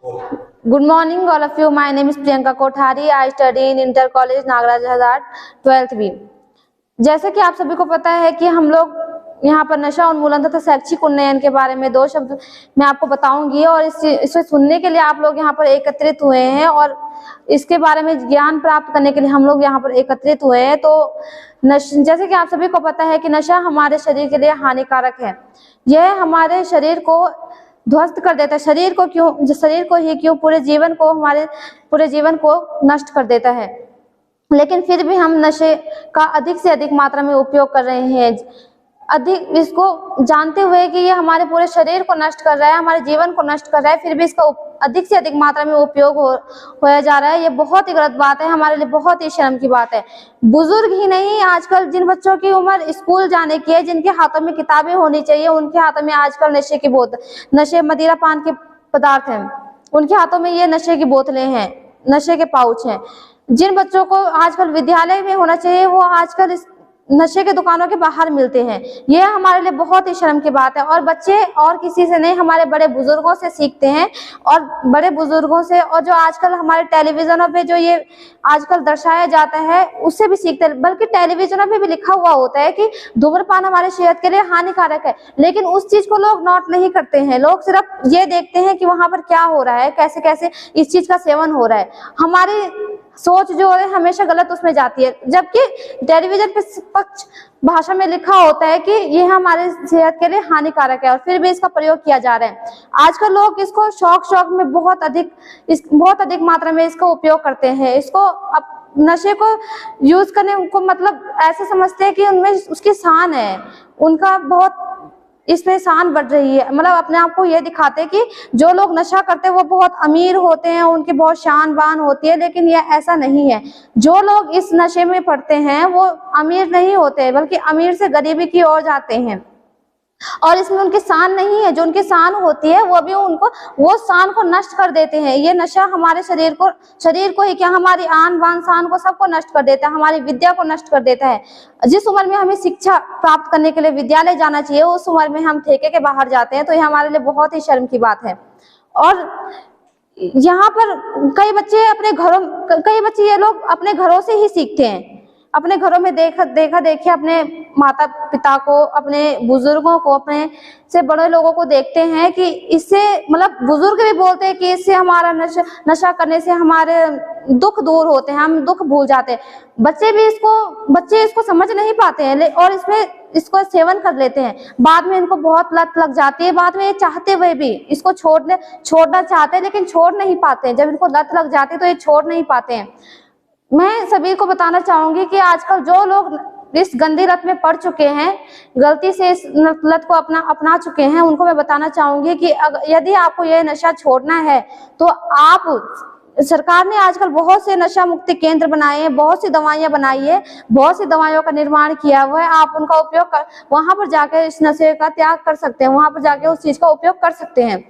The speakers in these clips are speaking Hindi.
Good morning, all of you. My name is Priyanka Kothari. I study in Inter College Nagaraj Hazard 12th B. जैसे कि आप सभी को पता है कि हम लोग यहाँ पर नशा उन्मूलन तथा शैक्षिक उन्नयन के बारे में 2 शब्द मैं आपको बताऊंगी और इसे सुनने के लिए आप लोग यहाँ पर एकत्रित हुए हैं और इसके बारे में ज्ञान प्राप्त करने के लिए हम लोग यहाँ पर एकत्रित हुए हैं। तो जैसे कि आप सभी को पता है कि नशा हमारे शरीर के लिए हानिकारक है। यह हमारे शरीर को ध्वस्त कर देता है। शरीर को ही क्यों पूरे जीवन को नष्ट कर देता है। लेकिन फिर भी हम नशे का अधिक से अधिक मात्रा में उपयोग कर रहे हैं, इसको जानते हुए कि ये हमारे पूरे शरीर को नष्ट कर रहा है, हमारे जीवन को नष्ट कर रहा है, फिर भी इसका अधिक से अधिक मात्रा में उपयोग होया जा रहा है। ये बहुत ही गलत बात है, हमारे लिए बहुत ही शर्म की बात है। बुजुर्ग ही नहीं, आजकल जिन बच्चों की उम्र स्कूल जाने की है, जिनके हाथों में किताबें होनी चाहिए, उनके हाथों में आजकल नशे मदिरा पान के पदार्थ हैं, उनके हाथों में ये नशे की बोतलें हैं, नशे के पाउच हैं। जिन बच्चों को आजकल विद्यालय में होना चाहिए, वो आजकल इस नशे के दुकानों के बाहर मिलते हैं। यह हमारे लिए बहुत ही शर्म की बात है। और बच्चे और किसी से नहीं, हमारे बड़े बुजुर्गों से सीखते हैं और बड़े बुजुर्गों से, और जो आजकल हमारे टेलीविजनों पे जो ये आजकल दर्शाया जाता है उससे भी सीखते हैं। बल्कि टेलीविजनों पे भी लिखा हुआ होता है कि धूम्रपान हमारे सेहत के लिए हानिकारक है, लेकिन उस चीज को लोग नोट नहीं करते हैं। लोग सिर्फ ये देखते हैं कि वहां पर क्या हो रहा है, कैसे कैसे इस चीज का सेवन हो रहा है। हमारी सोच जो है हमेशा गलत उसमें जाती है, जबकि टेलीविजन पे स्पष्ट भाषा में लिखा होता है कि यह हमारे सेहत के लिए हानिकारक है, और फिर भी इसका प्रयोग किया जा रहा है। आजकल लोग इसको शौक में बहुत अधिक मात्रा में इसका उपयोग करते हैं। इसको नशे को यूज करने को मतलब ऐसे समझते हैं कि उनमें उसकी शान है, उनका बहुत इसमें शान बढ़ रही है। मतलब अपने आप को ये दिखाते हैं कि जो लोग नशा करते हैं वो बहुत अमीर होते हैं, उनकी बहुत शान बान होती है, लेकिन ये ऐसा नहीं है। जो लोग इस नशे में पड़ते हैं वो अमीर नहीं होते, बल्कि अमीर से गरीबी की ओर जाते हैं। और इसमें उनकी शान नहीं है, जो उनकी शान होती है वो भी वो शान को नष्ट कर देते हैं। ये नशा हमारे शरीर को ही क्या, हमारी आन बान शान को सबको नष्ट कर देता है, हमारी विद्या को नष्ट कर देता है। जिस उम्र में हमें शिक्षा प्राप्त करने के लिए विद्यालय जाना चाहिए, उस उम्र में हम ठेके के बाहर जाते हैं, तो ये हमारे लिए बहुत ही शर्म की बात है। और यहाँ पर कई बच्चे ये लोग अपने घरों से ही सीखते हैं। अपने घरों में देखा देखिए अपने माता पिता को, अपने बुजुर्गों को, अपने से बड़े लोगों को देखते हैं कि इससे मतलब बुजुर्ग भी बोलते हैं कि इससे हमारा नशा करने से हमारे दुख दूर होते हैं, हम दुख भूल जाते हैं। बच्चे इसको समझ नहीं पाते हैं और इसको सेवन कर लेते हैं। बाद में इनको बहुत लत लग जाती है। बाद में ये चाहते हुए भी इसको छोड़ना चाहते हैं, लेकिन छोड़ नहीं पाते हैं। जब इनको लत लग जाती है तो ये छोड़ नहीं पाते हैं। मैं सभी को बताना चाहूंगी कि आजकल जो लोग इस गंदी लत में पड़ चुके हैं, गलती से इस लत को अपना चुके हैं, उनको मैं बताना चाहूंगी कि यदि आपको यह नशा छोड़ना है तो सरकार ने आजकल बहुत से नशा मुक्ति केंद्र बनाए हैं, बहुत सी दवाइयां बनाई है, बहुत सी दवाइयों का निर्माण किया हुआ है। आप उनका उपयोग वहां पर जाकर इस नशे का त्याग कर सकते हैं, वहां पर जाकर उस चीज का उपयोग कर सकते हैं।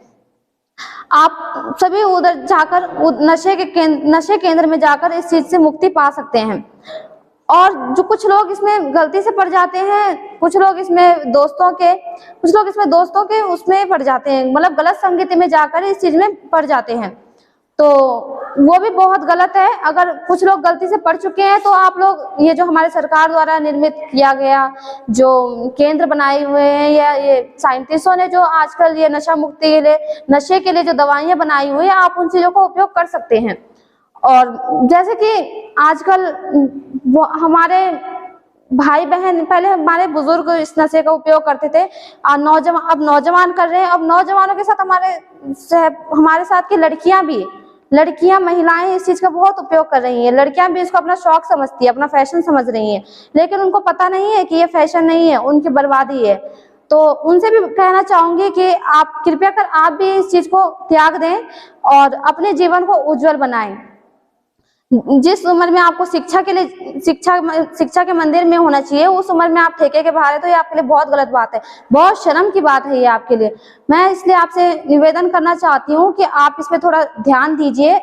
आप सभी उधर जाकर नशे केंद्र में जाकर इस चीज से मुक्ति पा सकते हैं। और जो कुछ लोग इसमें गलती से पड़ जाते हैं, कुछ लोग इसमें दोस्तों के उसमें पड़ जाते हैं, मतलब गलत संगति में जाकर इस चीज में पड़ जाते हैं, तो वो भी बहुत गलत है। अगर कुछ लोग गलती से पढ़ चुके हैं तो आप लोग ये जो हमारे सरकार द्वारा निर्मित किया गया जो केंद्र बनाए हुए हैं, या ये साइंटिस्टों ने जो आजकल ये नशे के लिए जो दवाइयां बनाई हुई है, आप उन चीजों का उपयोग कर सकते हैं। और जैसे कि आजकल हमारे भाई बहन, पहले हमारे बुजुर्ग इस नशे का उपयोग करते थे, अब नौजवान कर रहे हैं। अब नौजवानों के साथ हमारे साथ की लड़कियां महिलाएं इस चीज का बहुत उपयोग कर रही हैं। लड़कियां भी इसको अपना शौक समझती है, अपना फैशन समझ रही हैं, लेकिन उनको पता नहीं है कि ये फैशन नहीं है, उनकी बर्बादी है। तो उनसे भी कहना चाहूंगी कि आप कृपया कर आप भी इस चीज को त्याग दें और अपने जीवन को उज्जवल बनाएं। जिस उम्र में आपको शिक्षा के मंदिर में होना चाहिए, उस उम्र में आप ठेके के बाहर है, तो ये आपके लिए बहुत गलत बात है, बहुत शर्म की बात है ये आपके लिए। मैं इसलिए आपसे निवेदन करना चाहती हूँ कि आप इस पे थोड़ा ध्यान दीजिए,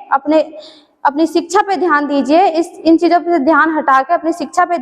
अपनी शिक्षा पे ध्यान दीजिए, इन चीजों पे ध्यान हटा के अपनी शिक्षा पे